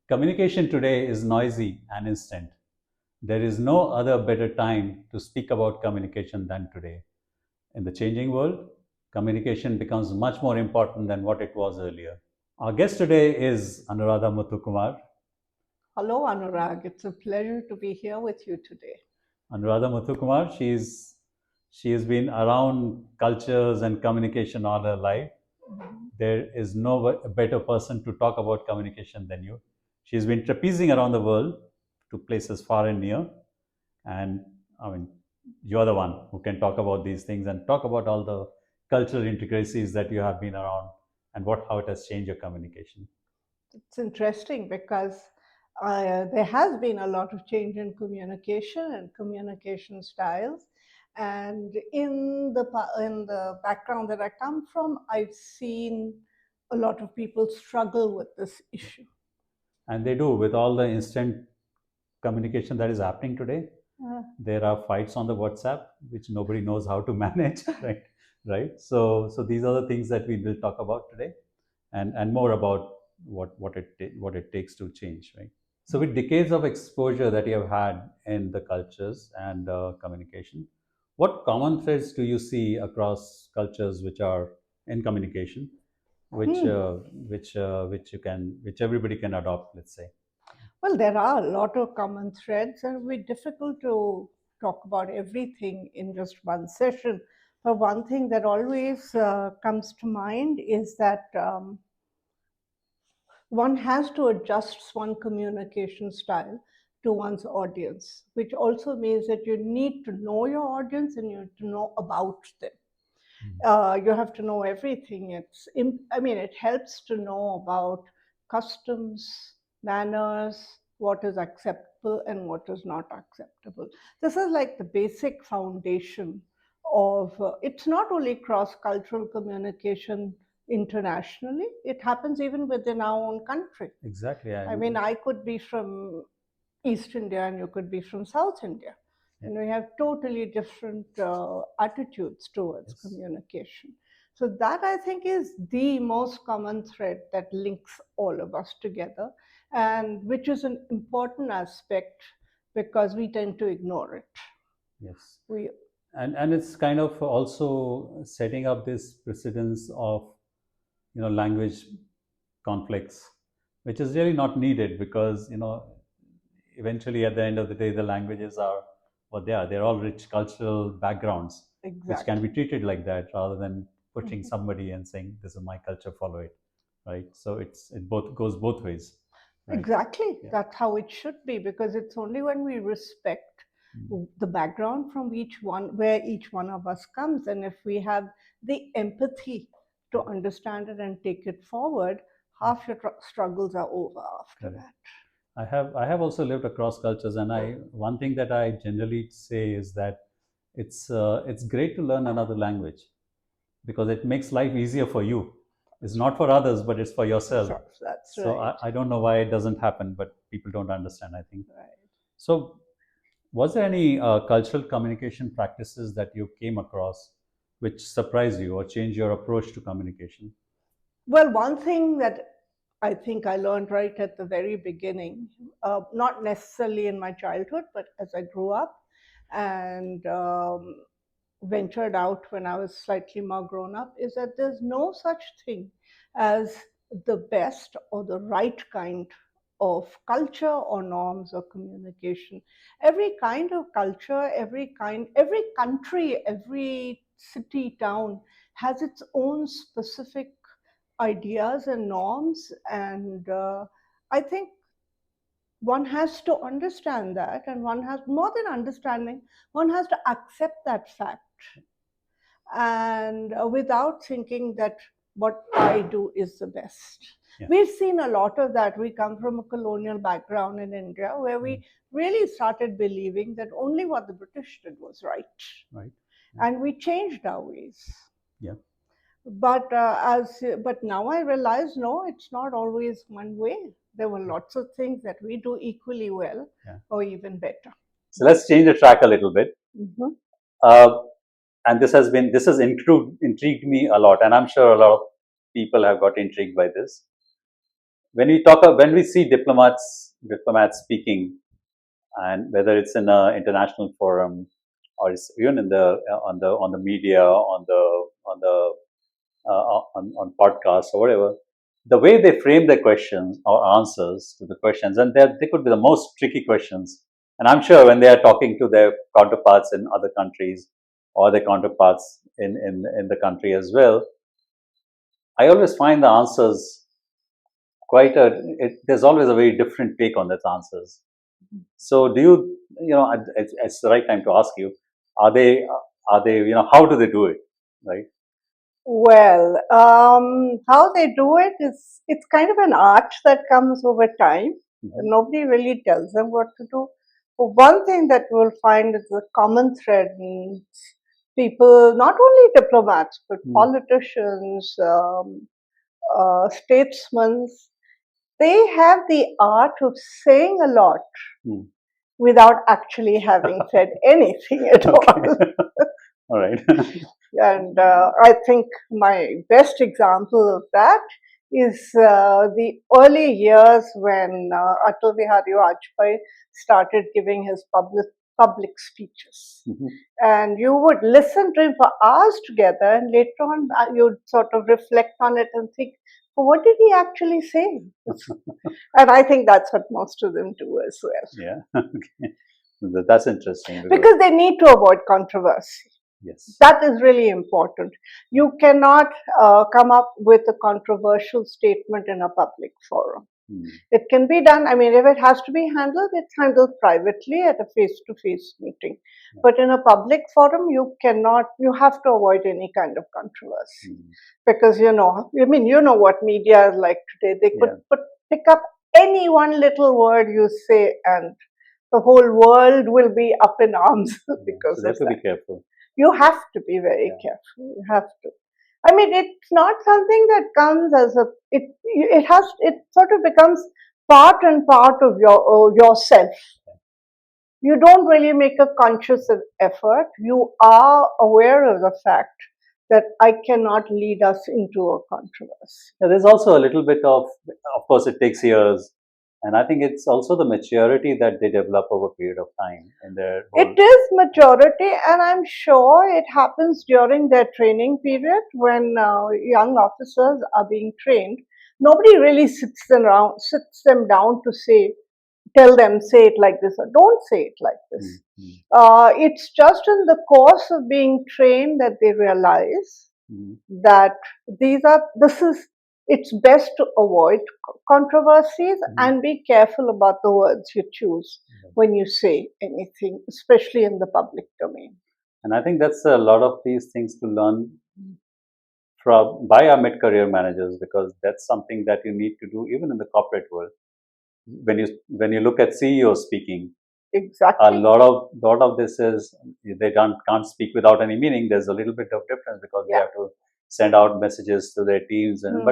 Communication today is noisy and instant. There is no other better time to speak about communication than today. In the changing world, communication becomes much more important than what it was earlier. Our guest today is Anuradha Muthukumar. Hello, Anurag. It's a pleasure to be here with you today. Anuradha Muthukumar, she has been around cultures and communication all her life. There is no better person to talk about communication than you. She's been trapezing around the world to places far and near. And I mean, you're the one who can talk about these things and talk about all the cultural intricacies that you have been around and how it has changed your communication. It's interesting because there has been a lot of change in communication and communication styles. And in the background that I come from, I've seen a lot of people struggle with this issue. And they do with all the instant communication that is happening today. There are fights on the WhatsApp which nobody knows how to manage, right? Right. So these are the things that we will talk about today, and more about what it takes to change, right? So with decades of exposure that you have had in the cultures and communication, what common threads do you see across cultures which are in communication, which everybody can adopt, let's say? Well, there are a lot of common threads, and it would be difficult to talk about everything in just one session. But one thing that always comes to mind is that one has to adjust one communication style to one's audience, which also means that you need to know your audience and you need to know about them. You have to know everything. It helps to know about customs, manners, what is acceptable and what is not acceptable. This is like the basic foundation of it's not only cross cultural communication internationally, it happens even within our own country. Exactly. I mean, I could be from East India and you could be from South India. And we have totally different attitudes towards communication. So, that I think is the most common thread that links all of us together, and which is an important aspect because we tend to ignore it. Yes. We, And it's kind of also setting up this precedence of language conflicts, which is really not needed because eventually at the end of the day the languages are what they are. They're all rich cultural backgrounds which can be treated like that rather than pushing somebody and saying this is my culture, follow it, right? So it both goes both ways, right? Exactly. Yeah. That's how it should be because it's only when we respect the background from each one, where each one of us comes, and if we have the empathy to understand it and take it forward, half your struggles are over after that. I have also lived across cultures, and one thing that I generally say is that it's great to learn another language because it makes life easier for you. It's not for others, but it's for yourself. That's So right. I don't know why it doesn't happen, but people don't understand, I think. Right. So, was there any cultural communication practices that you came across which surprised you or changed your approach to communication? Well, one thing that I think I learned right at the very beginning, not necessarily in my childhood, but as I grew up and ventured out when I was slightly more grown up, is that there's no such thing as the best or the right kind of culture or norms or communication. Every kind of culture, every country, every city, town has its own specific ideas and norms. And I think one has to understand that, and one has more than understanding, one has to accept that fact and without thinking that what I do is the best. Yeah. We've seen a lot of that. We come from a colonial background in India where we really started believing that only what the British did was right. Right. And we changed our ways. Yeah. But now I realize, no, it's not always one way. There were lots of things that we do equally well, or even better. So let's change the track a little bit. Mhm. Uh, and this has intrigued me a lot, and I'm sure a lot of people have got intrigued by this. when we see diplomats speaking, and whether it's in an international forum or it's even in the on the media, on podcasts or whatever, the way they frame their questions or answers to the questions, and they could be the most tricky questions. And I'm sure when they are talking to their counterparts in other countries or their counterparts in the country as well, I always find the answers quite there's always a very different take on those answers. So do it's the right time to ask you, are they, how do they do it, right? Well, how they do it is it's kind of an art that comes over time. Mm-hmm. Nobody really tells them what to do. But one thing that we'll find is a common thread in people, not only diplomats, but politicians, statesmen, they have the art of saying a lot without actually having said anything at all. All right. And I think my best example of that is the early years when Atal Bihari Vajpayee started giving his public speeches. And you would listen to him for hours together, and later on you'd sort of reflect on it and think, well, what did he actually say? And I think that's what most of them do as well. Yeah. Okay. That's interesting. Because they need to avoid controversy. Yes. That is really important. You cannot come up with a controversial statement in a public forum. It can be done, I mean, if it has to be handled, it's handled privately at a face-to-face meeting. Yeah. But in a public forum, you have to avoid any kind of controversy. Because, you know what media is like today. They could pick up any one little word you say and the whole world will be up in arms because so they have to be careful. You have to be very careful. You have to. I mean, it's not something that comes as it sort of becomes part and part of yourself. You don't really make a conscious effort. You are aware of the fact that I cannot lead us into a controversy. Yeah, there's also a little bit of course, it takes years. And I think it's also the maturity that they develop over a period of time. It is maturity, and I'm sure it happens during their training period when young officers are being trained. Nobody really sits them down to tell them, say it like this or don't say it like this. It's just in the course of being trained that they realize that it's best to avoid controversies and be careful about the words you choose when you say anything, especially in the public domain. And I think that's a lot of these things to learn by our mid-career managers, because that's something that you need to do even in the corporate world. When you look at CEOs speaking, exactly, a lot of this is they can't speak without any meaning. There's a little bit of difference because they have to send out messages to their teams, and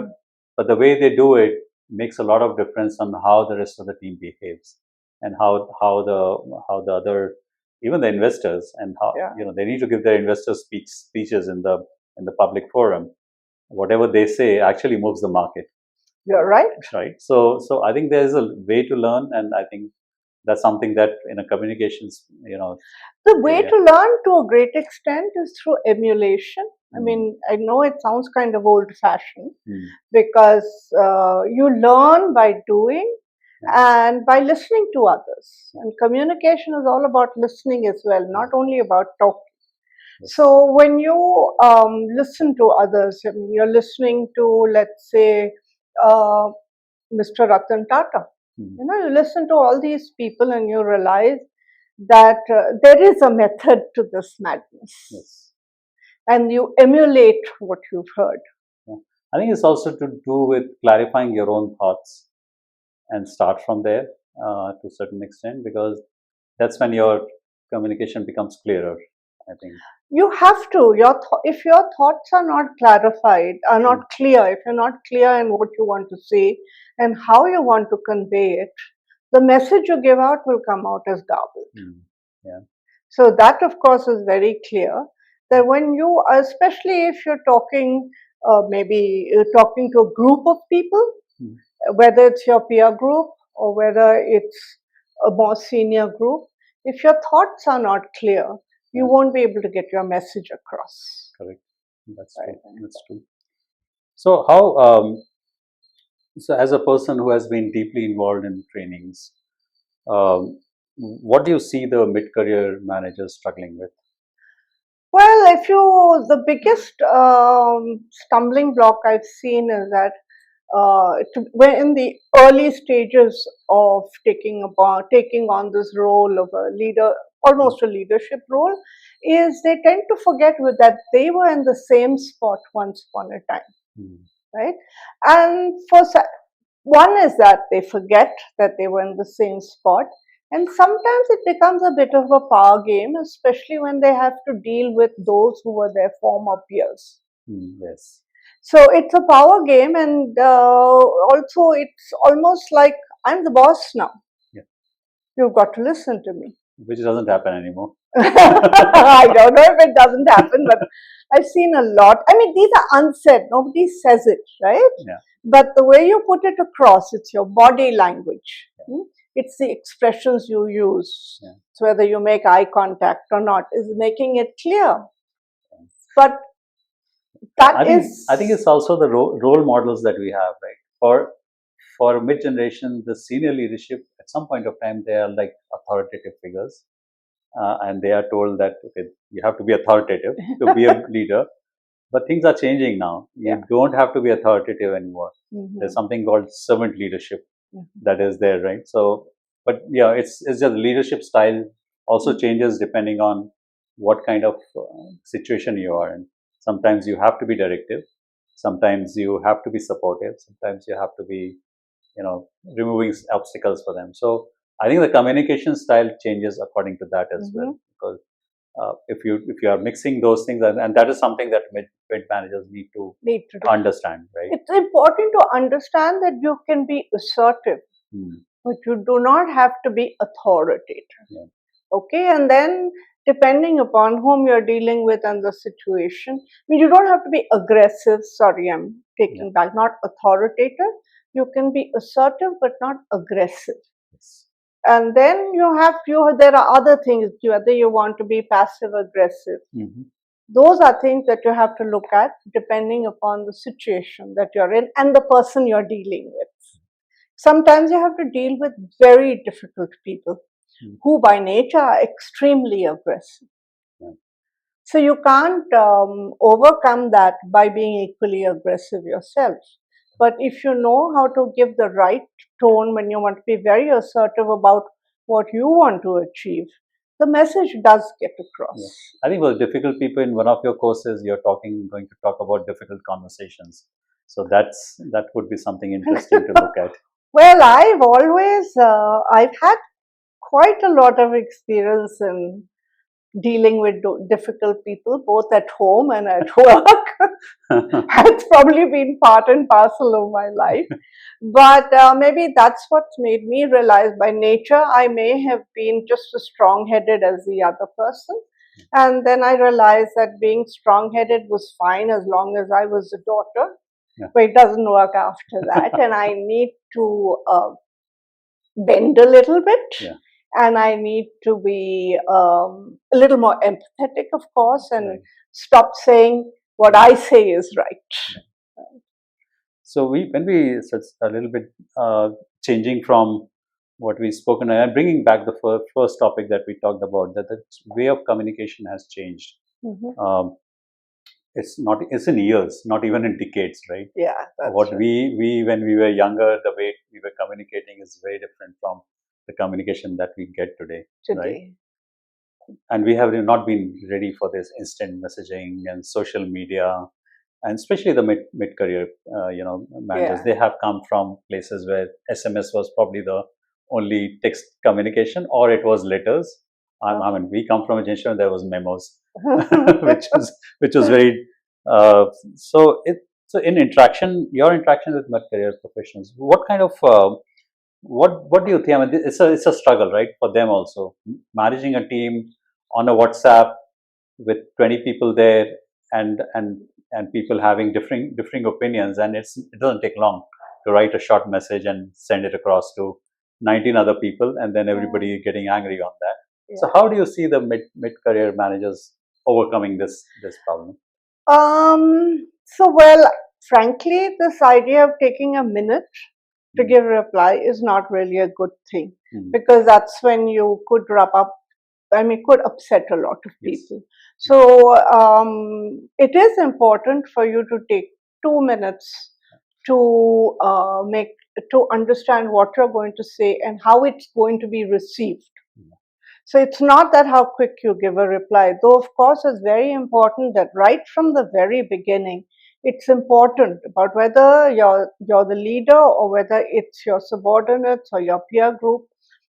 but the way they do it makes a lot of difference on how the rest of the team behaves, and how the other, even the investors, and how they need to give their investors speeches in the public forum. Whatever they say actually moves the market. You're right. Right. So I think there's a way to learn, and I think that's something that in a communications, the way to learn to a great extent is through emulation. I mean, I know it sounds kind of old-fashioned because you learn by doing and by listening to others. And communication is all about listening as well, not only about talking. So when you listen to others, I mean, you're listening to, let's say, Mr. Ratan Tata. You listen to all these people and you realize that there is a method to this madness. Yes. And you emulate what you've heard. I think it's also to do with clarifying your own thoughts and start from there to a certain extent, because that's when your communication becomes clearer, I think. You have to. If your thoughts are not clarified, are not clear, if you're not clear in what you want to say and how you want to convey it, the message you give out will come out as garbled. Yeah. So that, of course, is very clear. That when you, especially if you're talking, maybe talking to a group of people, whether it's your peer group or whether it's a more senior group. If your thoughts are not clear, you won't be able to get your message across. Correct. That's true. That's true. So how, so as a person who has been deeply involved in trainings, what do you see the mid-career managers struggling with? Well, the biggest stumbling block I've seen is that we're in the early stages of taking on this role of a leader, almost a leadership role, is they tend to forget that they were in the same spot once upon a time, right? And one is that they forget that they were in the same spot. And sometimes it becomes a bit of a power game, especially when they have to deal with those who were their former peers. Yes. So it's a power game, and also it's almost like I'm the boss now. Yeah. You've got to listen to me. Which doesn't happen anymore. I don't know if it doesn't happen, but I've seen a lot. I mean, these are unsaid. Nobody says it, right? Yeah. But the way you put it across, it's your body language. Yeah. It's the expressions you use. Yeah. So whether you make eye contact or not is making it clear. But I think it's also the role models that we have, right? For mid generation, the senior leadership at some point of time they are like authoritative figures, and they are told that okay, you have to be authoritative to be a leader. But things are changing now. You don't have to be authoritative anymore. There's something called servant leadership that is there, right? So, but yeah, it's just leadership style also changes depending on what kind of situation you are in. Sometimes you have to be directive. Sometimes you have to be supportive. Sometimes you have to be, removing obstacles for them. So I think the communication style changes according to that as well, because if you are mixing those things, and that is something that mid managers need to understand, right? It's important to understand that you can be assertive, but you do not have to be authoritative. Yeah. Okay, and then depending upon whom you're dealing with and the situation, I mean, you don't have to be aggressive. Sorry, I'm taking back. Not authoritative. You can be assertive, but not aggressive. Yes. And then there are other things, whether you want to be passive aggressive. Those are things that you have to look at depending upon the situation that you're in and the person you're dealing with. Sometimes you have to deal with very difficult people who by nature are extremely aggressive. So you can't overcome that by being equally aggressive yourself. But if you know how to give the right tone when you want to be very assertive about what you want to achieve, the message does get across. Yeah. I think for difficult people in one of your courses, you're going to talk about difficult conversations. So that would be something interesting to look at. Well, I've had quite a lot of experience in dealing with difficult people, both at home and at work. It's probably been part and parcel of my life. But maybe that's what's made me realize by nature I may have been just as strong-headed as the other person. And then I realized that being strong-headed was fine as long as I was a daughter. Yeah. But it doesn't work after that. And I need to bend a little bit. Yeah. And I need to be a little more empathetic, of course, and stop saying what I say is right. So when we a little bit changing from what we've spoken, and bringing back the first topic that we talked about, that the way of communication has changed. It's in years, not even in decades, right? Yeah. What right. we when we were younger, the way we were communicating is very different from the communication that we get today. Right? And we have not been ready for this instant messaging and social media, and especially the mid-career, managers. They have come from places where SMS was probably the only text communication, or it was letters. I mean, we come from a generation where there was memos, which was very. So in your interaction with mid-career professionals, what kind of what do you think? I mean, it's a struggle, right, for them also, managing a team on a WhatsApp with 20 people there, and people having differing opinions, and it doesn't take long to write a short message and send it across to 19 other people, and then everybody getting angry on that. Yeah. So how do you see the mid-career managers overcoming this problem? Well, frankly, this idea of taking a minute to give a reply is not really a good thing, because that's when you could could upset a lot of people. Yes. So it is important for you to take 2 minutes to to understand what you're going to say and how it's going to be received. So it's not that how quick you give a reply, though of course it's very important that right from the very beginning, it's important about whether you're the leader or whether it's your subordinates or your peer group.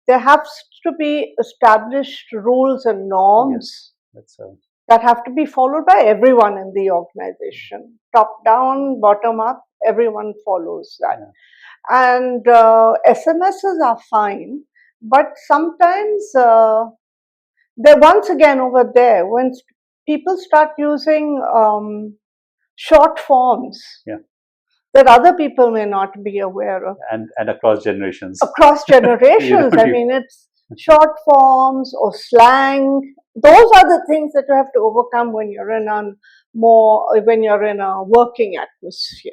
There has to be established rules and norms. Yes, that have to be followed by everyone in the organization. Top down, bottom up, everyone follows that. Yeah. And SMSs are fine, but sometimes they're once again over there when people start using short forms. Yeah. That other people may not be aware of. And across generations. Across generations. I mean, it's short forms or slang. Those are the things that you have to overcome when you're in a working atmosphere.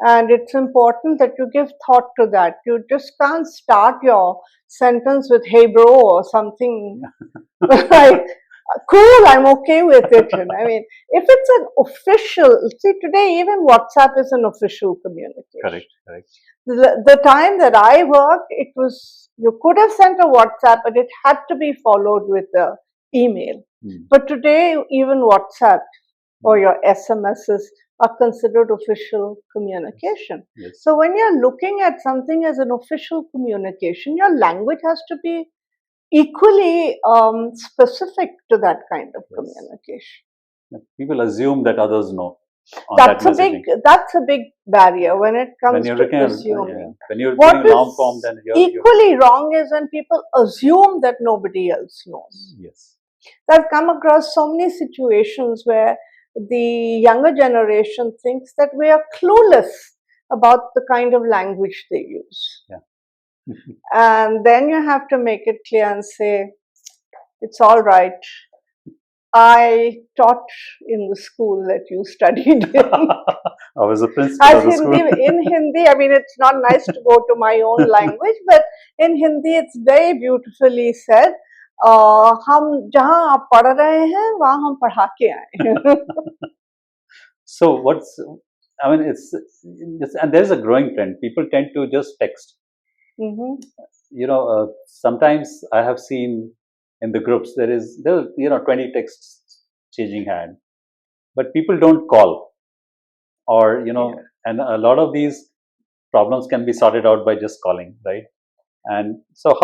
And it's important that you give thought to that. You just can't start your sentence with "Hey bro" or something like, cool, I'm okay with it. I mean, if it's an official, see, today even WhatsApp is an official communication. Correct. The time that I worked, it was, you could have sent a WhatsApp, but it had to be followed with an email. But today, even WhatsApp or your SMSs are considered official communication. Yes. So when you're looking at something as an official communication, your language has to be equally specific to that kind of communication. People assume that others know. That's a big barrier when it comes to assuming. When you're putting a long form, then equally wrong is when people assume that nobody else knows. Yes. I've come across so many situations where the younger generation thinks that we are clueless about the kind of language they use. Yeah. And then you have to make it clear and say, it's all right. I taught in the school that you studied in. I was a principal of the school. In Hindi, I mean, it's not nice to go to my own language, but in Hindi, it's very beautifully said. हम जहाँ आप पढ़ रहे हैं वहाँ हम पढ़ा के आए. So and there's a growing trend. People tend to just text. Sometimes I have seen in the groups there 20 texts changing hand, but people don't call, or and a lot of these problems can be sorted out by just calling, right? And so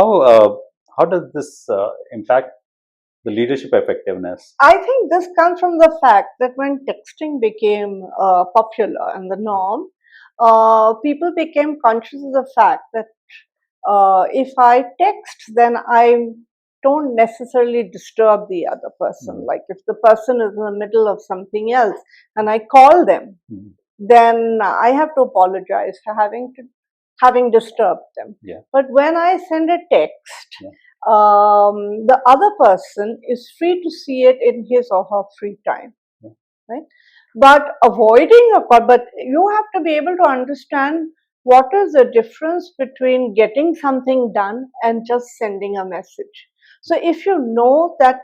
how does this impact the leadership effectiveness? I think this comes from the fact that when texting became popular and the norm, people became conscious of the fact that if I text, then I don't necessarily disturb the other person. Like if the person is in the middle of something else and I call them, then I have to apologize for having disturbed them. Yeah. But when I send a text, the other person is free to see it in his or her free time, right? But but you have to be able to understand what is the difference between getting something done and just sending a message. So if you know that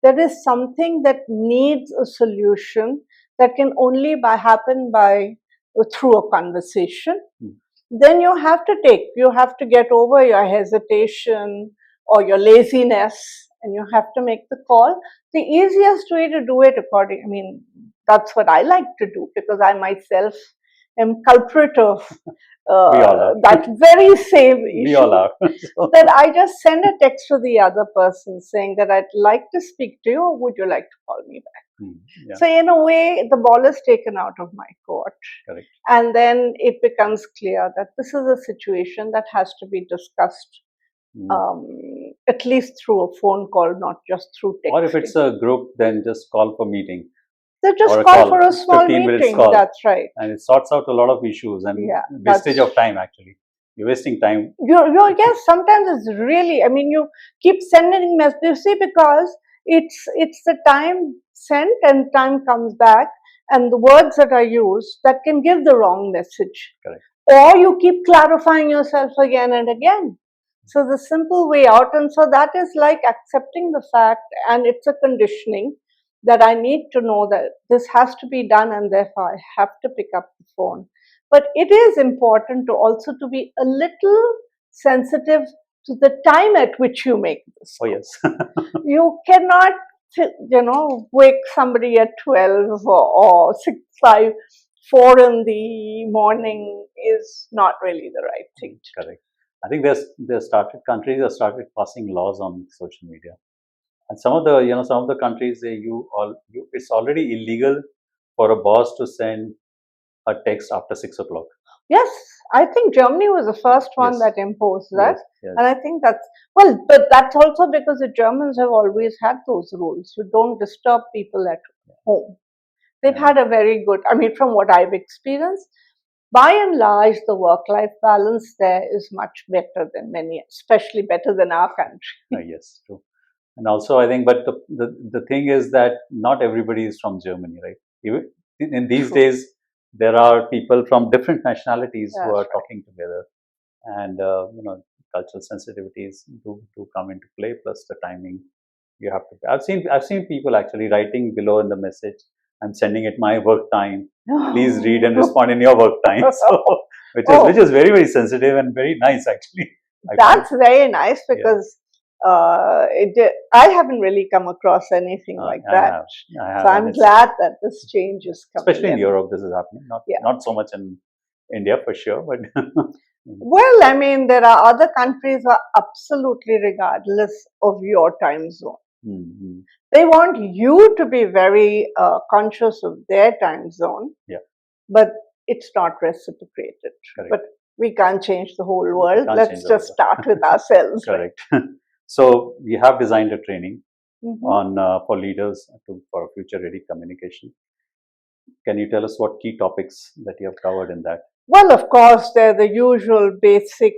there is something that needs a solution that can only happen through a conversation, then you have to get over your hesitation or your laziness, and you have to make the call. The easiest way to do it, that's what I like to do, because I myself am culprit of that very same issue. We all are. That I just send a text to the other person saying that I'd like to speak to you, or would you like to call me back? Yeah. So in a way, the ball is taken out of my court. Correct. And then it becomes clear that this is a situation that has to be discussed at least through a phone call, not just through text. Or if it's a group, then just call for meeting. They just or a call call, for a small 15 minutes meeting. call. That's right. And it sorts out a lot of issues and Yeah, wastage that's of time, actually. You're wasting time. yes, sometimes it's really, I mean, you keep sending messages, see, because it's the time sent and time comes back, and the words that are used that can give the wrong message. Correct. Or you keep clarifying yourself again and again. So the simple way out, and so that is like accepting the fact, and it's a conditioning that I need to know that this has to be done, and therefore I have to pick up the phone. But it is important to also to be a little sensitive to the time at which you make this. Oh, yes. You cannot, wake somebody at 12 or 6, 5, 4 in the morning is not really the right thing to do. Correct. I think countries have started passing laws on social media. And some of the countries, it's already illegal for a boss to send a text after 6 o'clock. Yes, I think Germany was the first one Yes. that imposed that. Yes, yes. And I think that's, well, but that's also because the Germans have always had those rules. You don't disturb people at home. They've Yeah. had a very good, I mean, from what I've experienced, by and large, the work-life balance there is much better than many, especially better than our country. Yes, true. And also, I think, but the thing is that not everybody is from Germany, right? Even in these True. days, there are people from different nationalities who That's are right. talking together, and cultural sensitivities do come into play. Plus the timing, you have to. I've seen people actually writing below in the message, "I'm sending it my work time. Please read and respond in your work time." So, which is very, very sensitive and very nice actually. That's very nice because I haven't really come across anything like that. I have, So I'm glad that this change is coming. especially in Europe, this is happening. Not so much in India for sure, but well, I mean, there are other countries who are absolutely regardless of your time zone. mm-hmm. They want you to be very conscious of their time zone. Yeah. But it's not reciprocated. Correct. But we can't change the whole world. Let's just world. start with ourselves. Correct. So we have designed a training Mm-hmm. on for leaders for future ready communication. Can you tell us what key topics that you have covered in that? Well, of course, they're the usual basic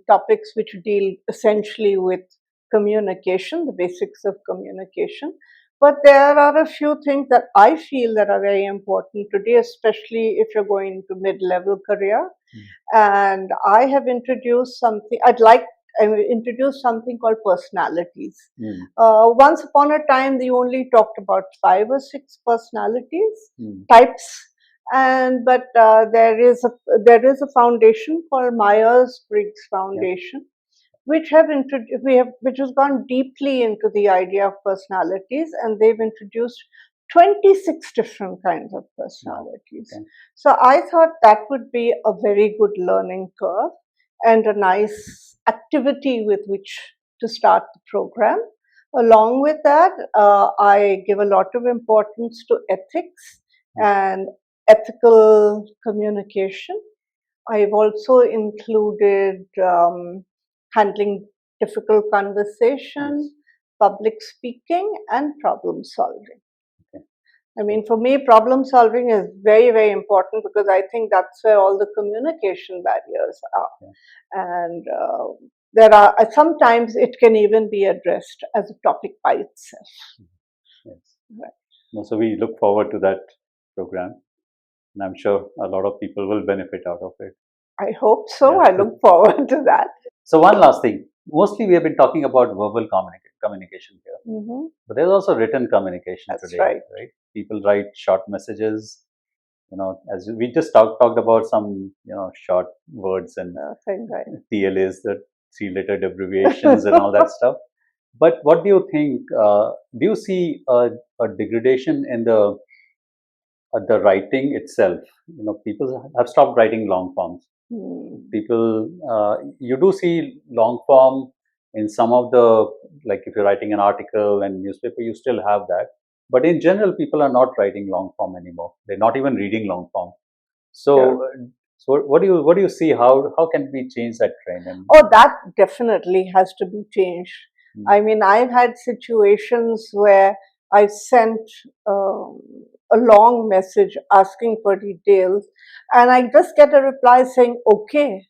topics which deal essentially with communication, the basics of communication. But there are a few things that I feel that are very important today, especially if you're going into mid-level career. And I have introduced something, I introduced something called personalities. Once upon a time, they only talked about 5 or 6 personalities, types. But there is a foundation called Myers-Briggs Foundation, which which has gone deeply into the idea of personalities, and they've introduced 26 different kinds of personalities. Okay. So I thought that would be a very good learning curve and a nice activity with which to start the program. Along with that, I give a lot of importance to ethics and ethical communication. I've also included handling difficult conversation, public speaking, and problem solving. I mean, for me, problem solving is very, very important because I think that's where all the communication barriers are. And there are sometimes it can even be addressed as a topic by itself. Yes. Right. So we look forward to that program, and I'm sure a lot of people will benefit out of it. I hope so. I look forward to that. So one last thing. Mostly we have been talking about verbal communication here, but there's also written communication today. Right? People write short messages. As we just talked about some, short words and TLAs, the 3-letter abbreviations and all that stuff. But what do you think? Do you see a degradation in the writing itself? People have stopped writing long forms. People, you do see long form in some of the, like if you're writing an article and newspaper, you still have that. But in general, people are not writing long form anymore. They're not even reading long form. So, so what do you see? How can we change that trend? That definitely has to be changed. I mean, I've had situations where I sent a a long message asking for details, and I just get a reply saying okay.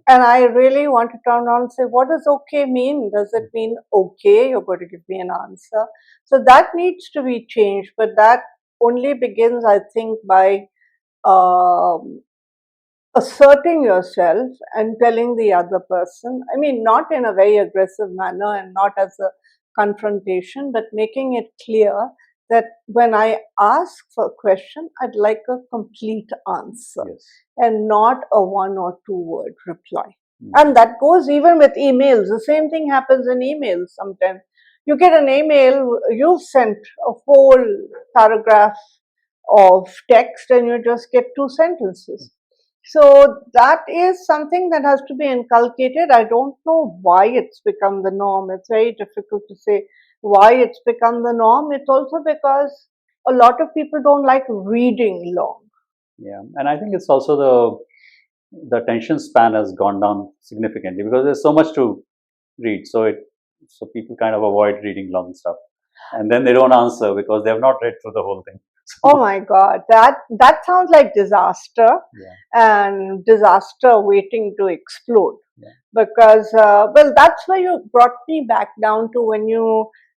And I really want to turn around and say, what does okay mean? Does it mean okay, you're going to give me an answer? So that needs to be changed, but that only begins, I think, by um, asserting yourself and telling the other person, I mean, not in a very aggressive manner and not as a confrontation, but making it clear that when I ask for a question, I'd like a complete answer, Yes. and not a one or two word reply. And that goes even with emails. The same thing happens in emails sometimes. You get an email, you've sent a whole paragraph of text and you just get two sentences. So that is something that has to be inculcated. I don't know why it's become the norm. It's very difficult to say why it's become the norm. It's also because a lot of people don't like reading long. Yeah, and I think it's also the attention span has gone down significantly because there's so much to read. So people kind of avoid reading long stuff, and then they don't answer because they have not read through the whole thing. Oh my God, that sounds like disaster, and disaster waiting to explode. Yeah. Because well, that's where you brought me back down to when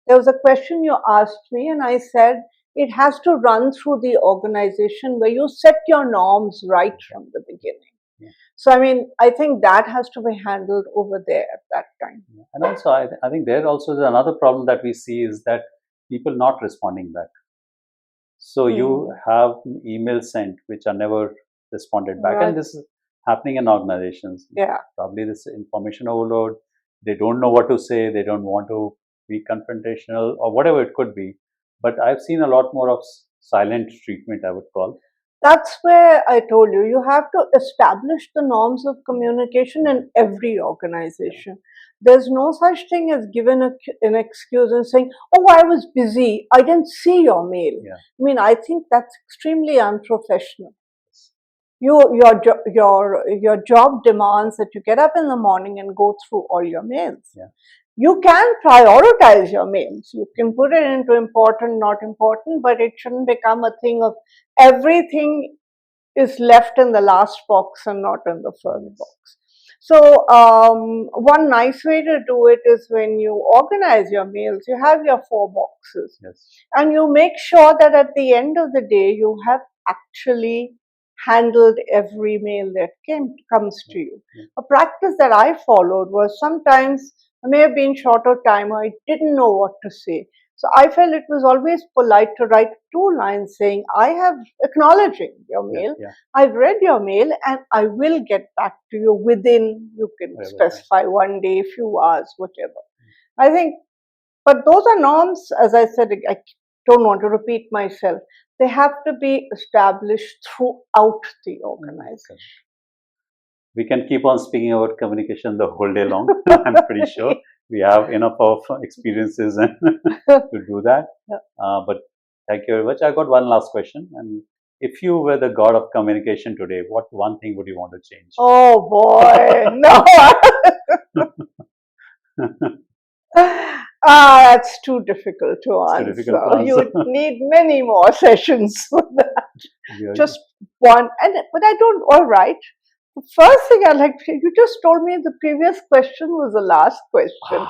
there was a question you asked me, and I said it has to run through the organization where you set your norms right from the beginning. Yeah. So I mean, I think that has to be handled over there at that time. Yeah. And also, I think there also is another problem that we see is that people not responding back. So you have emails sent which are never responded back, and this is happening in organizations. Yeah. Probably this information overload. They don't know what to say. They don't want to be confrontational or whatever it could be. But I've seen a lot more of silent treatment, I would call. That's where I told you, you have to establish the norms of communication in every organization. There's no such thing as giving an excuse and saying, oh, I was busy, I didn't see your mail. Yeah. I mean, I think that's extremely unprofessional. Your job demands that you get up in the morning and go through all your mails. Yeah. You can prioritize your mails. You can put it into important, not important, but it shouldn't become a thing of everything is left in the last box and not in the first box. So one nice way to do it is when you organize your mails, you have your 4 boxes. Yes. And you make sure that at the end of the day, you have actually handled every mail that comes to you. A practice that I followed was sometimes I may have been short of time or I didn't know what to say. So I felt it was always polite to write 2 lines saying, I have acknowledging your mail, I've read your mail and I will get back to you within, you can specify 1 day, few hours, whatever. I think, but those are norms, as I said, I don't want to repeat myself. They have to be established throughout the organization. We can keep on speaking about communication the whole day long. I'm pretty sure we have enough of experiences and to do that. But thank you very much. I got one last question. And if you were the god of communication today, what one thing would you want to change? Oh boy, no. That's too difficult to answer. Difficult to answer. You need many more sessions for that. Just one. But I don't, all right. The first thing I like, you just told me the previous question was the last question.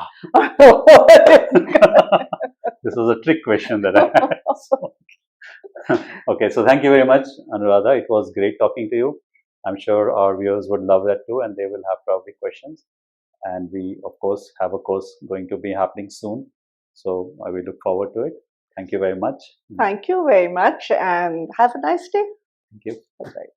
This was a trick question that I had. Okay, so thank you very much, Anuradha. It was great talking to you. I'm sure our viewers would love that too, and they will have probably questions. And we, of course, have a course going to be happening soon. So I will look forward to it. Thank you very much. Thank you very much, and have a nice day. Thank you. Bye.